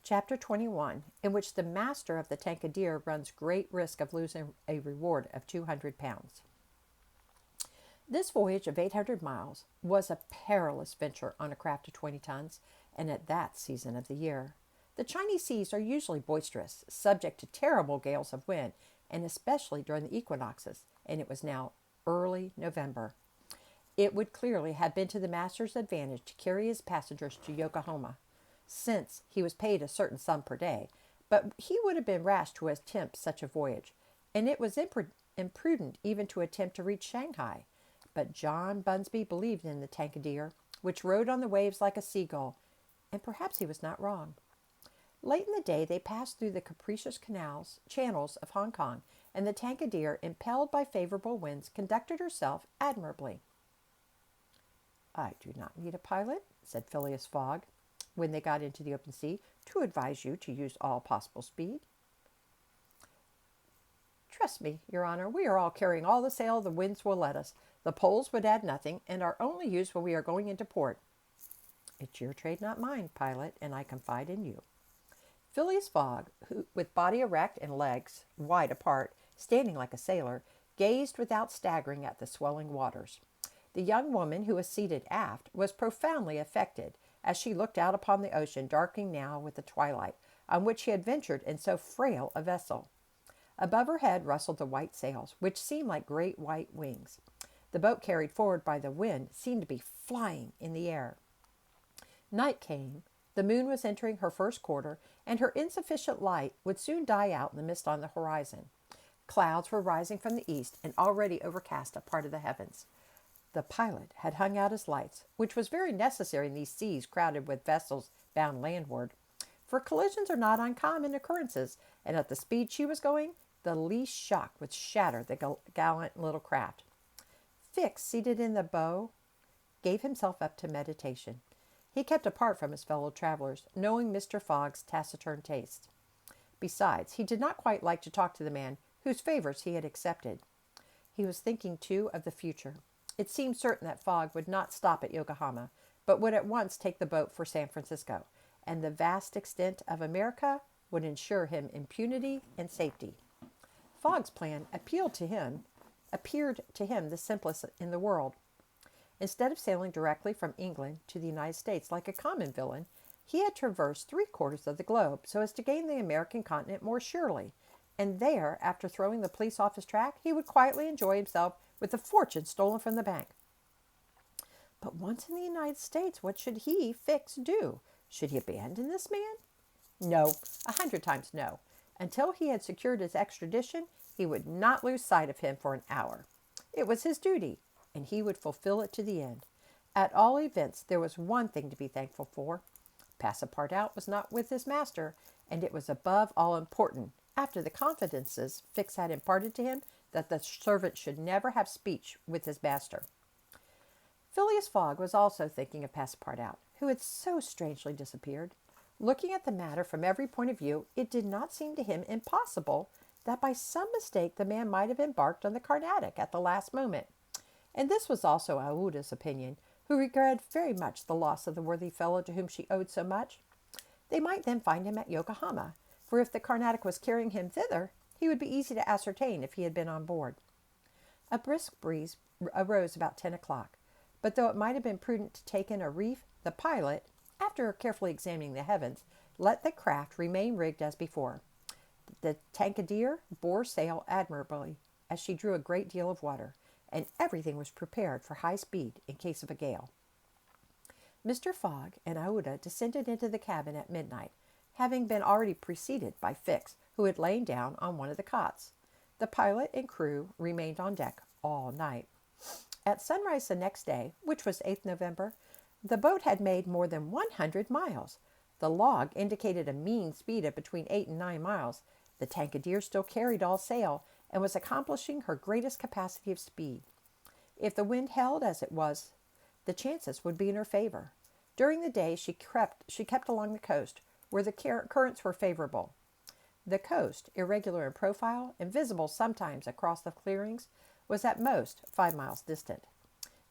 Chapter 21, in which the master of the Tankadere runs great risk of losing a reward of 200 pounds. This voyage of 800 miles was a perilous venture on a craft of 20 tons, and at that season of the year. The Chinese seas are usually boisterous, subject to terrible gales of wind, and especially during the equinoxes, and it was now early November. It would clearly have been to the master's advantage to carry his passengers to Yokohama, since he was paid a certain sum per day, but he would have been rash to attempt such a voyage, and it was imprudent even to attempt to reach Shanghai. But John Bunsby believed in the Tankadere, which rode on the waves like a seagull, and perhaps he was not wrong. Late in the day they passed through the capricious channels of Hong Kong, and the Tankadere, impelled by favorable winds, conducted herself admirably. "I do not need a pilot," said Phileas Fogg, when they got into the open sea, "to advise you to use all possible speed." "Trust me, Your Honor, we are all carrying all the sail the winds will let us. The poles would add nothing, and are only used when we are going into port." "It's your trade, not mine, pilot, and I confide in you." Phileas Fogg, who, with body erect and legs wide apart, standing like a sailor, gazed without staggering at the swelling waters. The young woman, who was seated aft, was profoundly affected as she looked out upon the ocean, darkening now with the twilight, on which she had ventured in so frail a vessel. Above her head rustled the white sails, which seemed like great white wings. The boat, carried forward by the wind, seemed to be flying in the air. Night came. The moon was entering her first quarter, and her insufficient light would soon die out in the mist on the horizon. Clouds were rising from the east and already overcast a part of the heavens. The pilot had hung out his lights, which was very necessary in these seas crowded with vessels bound landward, for collisions are not uncommon occurrences, and at the speed she was going, the least shock would shatter the gallant little craft. Fix, seated in the bow, gave himself up to meditation. He kept apart from his fellow travelers, knowing Mr. Fogg's taciturn tastes. Besides, he did not quite like to talk to the man whose favors he had accepted. He was thinking, too, of the future. It seemed certain that Fogg would not stop at Yokohama, but would at once take the boat for San Francisco, and the vast extent of America would ensure him impunity and safety. Fogg's plan appeared to him the simplest in the world. Instead of sailing directly from England to the United States like a common villain, he had traversed 3/4 of the globe so as to gain the American continent more surely, and there, after throwing the police off his track, he would quietly enjoy himself with the fortune stolen from the bank. But once in the United States, what should he, Fix, do? Should he abandon this man? No, 100 times no. Until he had secured his extradition, he would not lose sight of him for an hour. It was his duty, and he would fulfill it to the end. At all events, there was one thing to be thankful for. Passepartout was not with his master, and it was above all important, after the confidences Fix had imparted to him, that the servant should never have speech with his master. Phileas Fogg was also thinking of Passepartout, who had so strangely disappeared. Looking at the matter from every point of view, it did not seem to him impossible that by some mistake the man might have embarked on the Carnatic at the last moment. And this was also Aouda's opinion, who regretted very much the loss of the worthy fellow to whom she owed so much. They might then find him at Yokohama, for if the Carnatic was carrying him thither, he would be easy to ascertain if he had been on board. A brisk breeze arose about 10 o'clock, but though it might have been prudent to take in a reef, the pilot, after carefully examining the heavens, let the craft remain rigged as before. The Tankadere bore sail admirably, as she drew a great deal of water, and everything was prepared for high speed in case of a gale. Mr. Fogg and Aouda descended into the cabin at midnight, having been already preceded by Fix, who had lain down on one of the cots. The pilot and crew remained on deck all night. At sunrise the next day, which was 8th November, the boat had made more than 100 miles. The log indicated a mean speed of between 8 and 9 miles. The Tankadere still carried all sail and was accomplishing her greatest capacity of speed. If the wind held as it was, the chances would be in her favor. During the day she kept along the coast, where the currents were favorable. The coast, irregular in profile and visible sometimes across the clearings, was at most 5 miles distant.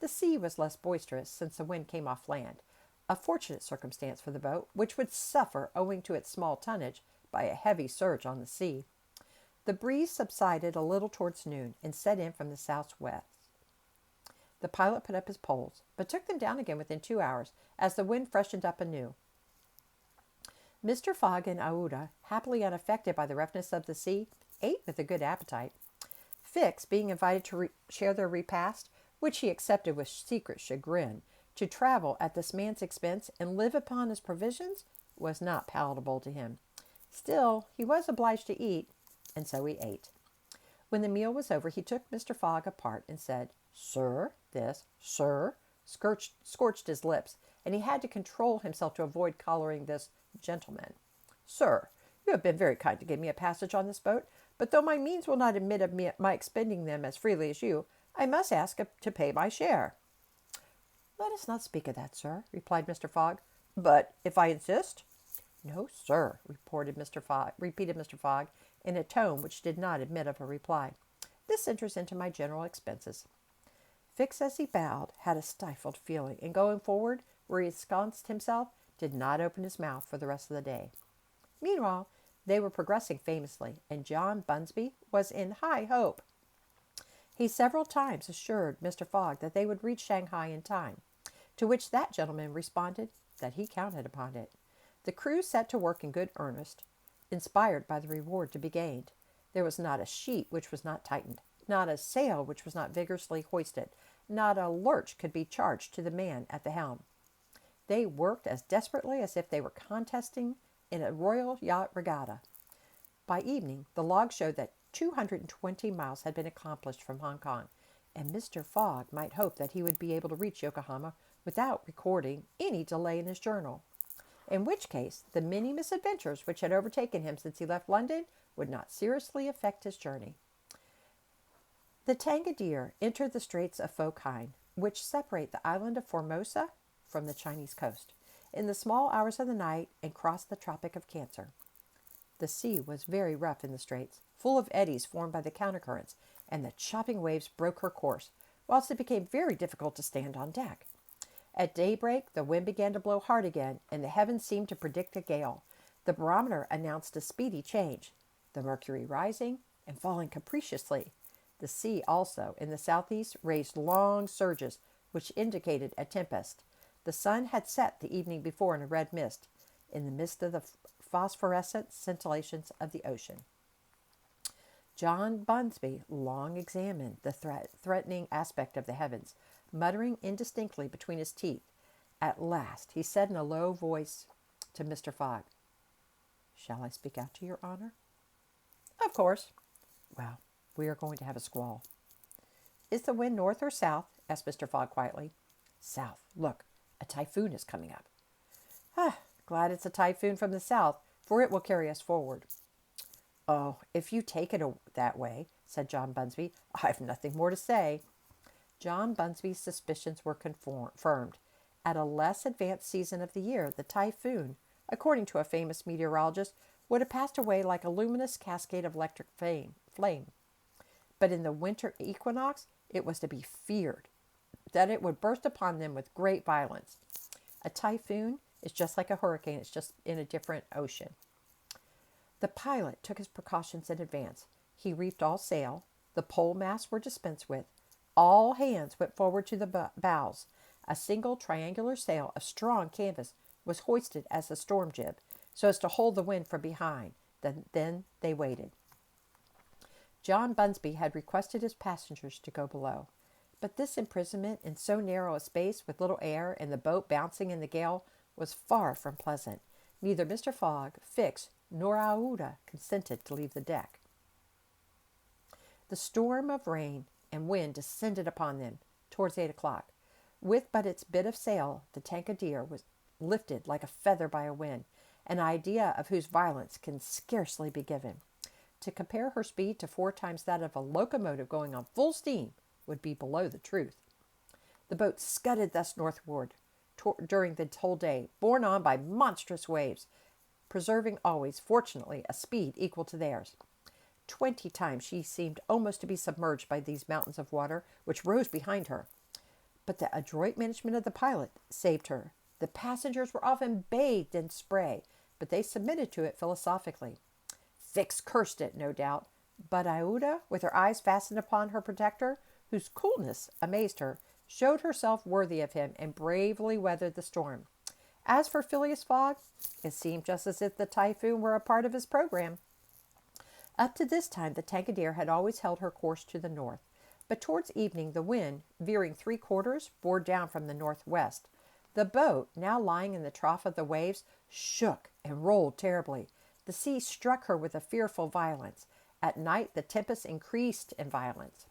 The sea was less boisterous since the wind came off land, a fortunate circumstance for the boat, which would suffer, owing to its small tonnage, by a heavy surge on the sea. The breeze subsided a little towards noon and set in from the southwest. The pilot put up his poles, but took them down again within 2 hours, as the wind freshened up anew. Mr. Fogg and Aouda, happily unaffected by the roughness of the sea, ate with a good appetite. Fix, being invited to share their repast, which he accepted with secret chagrin, to travel at this man's expense and live upon his provisions, was not palatable to him. Still, he was obliged to eat, and so he ate. When the meal was over, he took Mr. Fogg apart and said, "Sir," this "sir" scorched his lips, and he had to control himself to avoid collaring this "gentleman." "Sir, you have been very kind to give me a passage on this boat, but though my means will not admit of my expending them as freely as you, I must ask to pay my share." "Let us not speak of that, sir," replied Mr. Fogg. "But if I insist?" "No, sir," repeated Mr. Fogg, in a tone which did not admit of a reply. "This enters into my general expenses." Fix, as he bowed, had a stifled feeling, and going forward, where he ensconced himself, did not open his mouth for the rest of the day. Meanwhile, they were progressing famously, and John Bunsby was in high hope. He several times assured Mr. Fogg that they would reach Shanghai in time, to which that gentleman responded that he counted upon it. The crew set to work in good earnest, inspired by the reward to be gained. There was not a sheet which was not tightened, not a sail which was not vigorously hoisted, not a lurch could be charged to the man at the helm. They worked as desperately as if they were contesting in a royal yacht regatta. By evening, the log showed that 220 miles had been accomplished from Hong Kong, and Mr. Fogg might hope that he would be able to reach Yokohama without recording any delay in his journal, in which case the many misadventures which had overtaken him since he left London would not seriously affect his journey. The Tankadere entered the Straits of Fokine, which separate the island of Formosa from the Chinese coast, in the small hours of the night, and crossed the Tropic of Cancer. The sea was very rough in the straits, full of eddies formed by the countercurrents, and the chopping waves broke her course, whilst it became very difficult to stand on deck. At daybreak, the wind began to blow hard again, and the heavens seemed to predict a gale. The barometer announced a speedy change, the mercury rising and falling capriciously. The sea also, in the southeast, raised long surges, which indicated a tempest. The sun had set the evening before in a red mist, in the midst of the phosphorescent scintillations of the ocean. John Bunsby long examined the threatening aspect of the heavens, muttering indistinctly between his teeth. At last he said in a low voice to Mr. Fogg, "Shall I speak out to your honor?" "Of course." "Well, we are going to have a squall." "Is the wind north or south?" asked Mr. Fogg quietly. "South. Look, a typhoon is coming up." "Glad it's a typhoon from the south, for it will carry us forward." "Oh, if you take it that way," said John Bunsby, "I've nothing more to say." John Bunsby's suspicions were confirmed. At a less advanced season of the year, the typhoon, according to a famous meteorologist, would have passed away like a luminous cascade of electric flame. But in the winter equinox, it was to be feared that it would burst upon them with great violence. A typhoon is just like a hurricane, it's just in a different ocean. The pilot took his precautions in advance. He reefed all sail. The pole masts were dispensed with. All hands went forward to the bows. A single triangular sail of strong canvas was hoisted as a storm jib, so as to hold the wind from behind. Then they waited. John Bunsby had requested his passengers to go below, but this imprisonment in so narrow a space, with little air and the boat bouncing in the gale, was far from pleasant. Neither Mr. Fogg, Fix, nor Aouda consented to leave the deck. The storm of rain and wind descended upon them towards 8 o'clock. With but its bit of sail, the Tankadere was lifted like a feather by a wind, an idea of whose violence can scarcely be given. To compare her speed to 4 times that of a locomotive going on full steam would be below the truth. The boat scudded thus northward during the whole day, borne on by monstrous waves, preserving always, fortunately, a speed equal to theirs. 20 times she seemed almost to be submerged by these mountains of water which rose behind her. But the adroit management of the pilot saved her. The passengers were often bathed in spray, but they submitted to it philosophically. Fix cursed it, no doubt, but Aouda, with her eyes fastened upon her protector, whose coolness amazed her, showed herself worthy of him and bravely weathered the storm. As for Phileas Fogg, it seemed just as if the typhoon were a part of his program. Up to this time, the Tankadere had always held her course to the north, but towards evening the wind, veering 3/4, bore down from the northwest. The boat, now lying in the trough of the waves, shook and rolled terribly. The sea struck her with a fearful violence. At night the tempest increased in violence.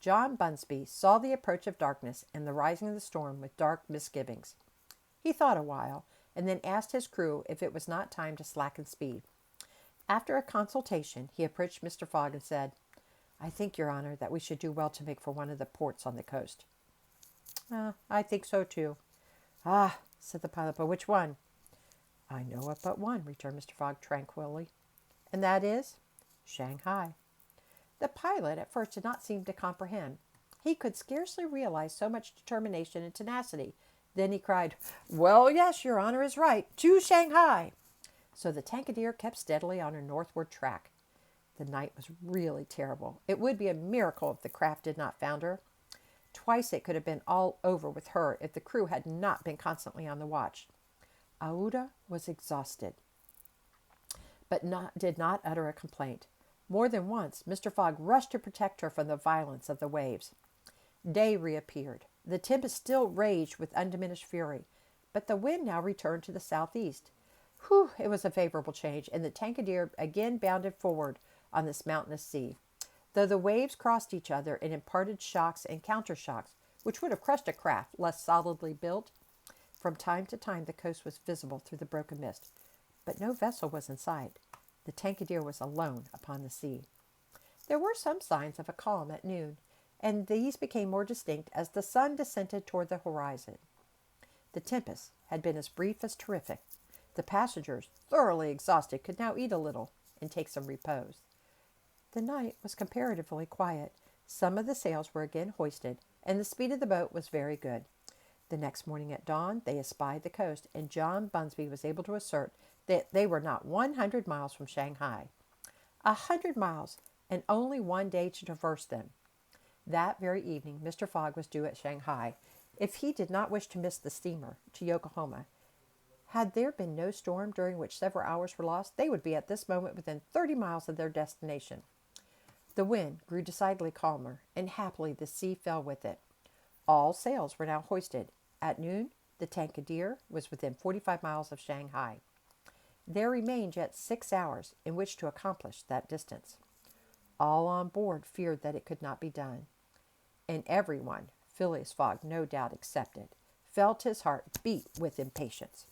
John Bunsby saw the approach of darkness and the rising of the storm with dark misgivings. He thought a while, and then asked his crew if it was not time to slacken speed. After a consultation, he approached Mr. Fogg and said, "I think, Your Honor, that we should do well to make for one of the ports on the coast." "I think so, too." "Ah," said the pilot, "but which one?" "I know of but one," returned Mr. Fogg tranquilly. "And that is?" "Shanghai." The pilot at first did not seem to comprehend. He could scarcely realize so much determination and tenacity. Then he cried, "Well, yes, Your Honor is right. To Shanghai." So the Tankadere kept steadily on her northward track. The night was really terrible. It would be a miracle if the craft did not founder. Twice it could have been all over with her if the crew had not been constantly on the watch. Aouda was exhausted, but did not utter a complaint. More than once, Mr. Fogg rushed to protect her from the violence of the waves. Day reappeared. The tempest still raged with undiminished fury, but the wind now returned to the southeast. It was a favorable change, and the Tankadere again bounded forward on this mountainous sea. Though the waves crossed each other and imparted shocks and countershocks, which would have crushed a craft less solidly built, from time to time the coast was visible through the broken mist, but no vessel was in sight. The Tankadere was alone upon the sea. There were some signs of a calm at noon, and these became more distinct as the sun descended toward the horizon. The tempest had been as brief as terrific. The passengers, thoroughly exhausted, could now eat a little and take some repose. The night was comparatively quiet. Some of the sails were again hoisted, and the speed of the boat was very good. The next morning at dawn, they espied the coast, and John Bunsby was able to assert that they were not 100 miles from Shanghai. 100 miles, and only one day to traverse them. That very evening, Mr. Fogg was due at Shanghai, if he did not wish to miss the steamer to Yokohama. Had there been no storm during which several hours were lost, they would be at this moment within 30 miles of their destination. The wind grew decidedly calmer, and happily the sea fell with it. All sails were now hoisted. At noon, the Tankadere was within 45 miles of Shanghai. There remained yet 6 hours in which to accomplish that distance. All on board feared that it could not be done, and everyone, Phileas Fogg no doubt excepted, felt his heart beat with impatience.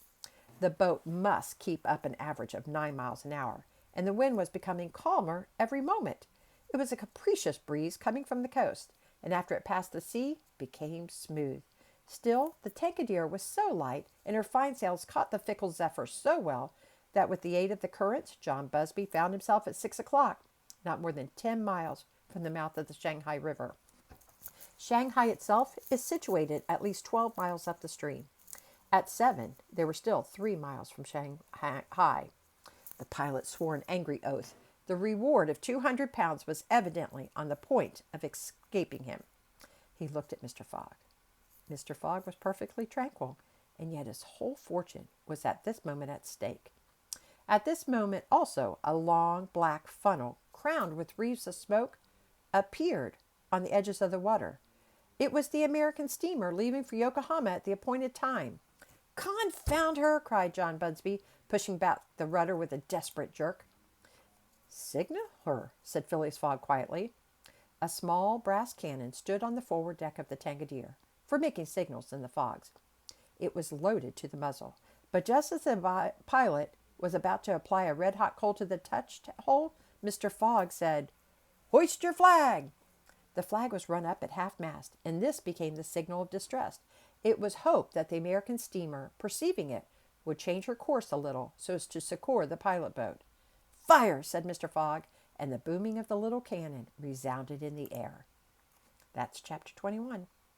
The boat must keep up an average of 9 miles an hour, and the wind was becoming calmer every moment. It was a capricious breeze coming from the coast, and after it passed the sea, became smooth. Still, the Tankadere was so light, and her fine sails caught the fickle zephyr so well, that with the aid of the currents, John Bunsby found himself at 6 o'clock, not more than 10 miles from the mouth of the Shanghai River. Shanghai itself is situated at least 12 miles up the stream. At 7, they were still 3 miles from Shanghai. The pilot swore an angry oath. The reward of 200 pounds was evidently on the point of escaping him. He looked at Mr. Fogg. Mr. Fogg was perfectly tranquil, and yet his whole fortune was at this moment at stake. At this moment also a long black funnel, crowned with wreaths of smoke, appeared on the edges of the water. It was the American steamer leaving for Yokohama at the appointed time. "Confound her!" cried John Bunsby, pushing back the rudder with a desperate jerk. "Signal her," said Phileas Fogg quietly. A small brass cannon stood on the forward deck of the Tankadere, for making signals in the fogs. It was loaded to the muzzle, but just as the pilot was about to apply a red-hot coal to the touch-hole, Mr. Fogg said, "Hoist your flag!" The flag was run up at half-mast, and this became the signal of distress. It was hoped that the American steamer, perceiving it, would change her course a little so as to succor the pilot boat. "Fire!" said Mr. Fogg, and the booming of the little cannon resounded in the air. That's chapter 21.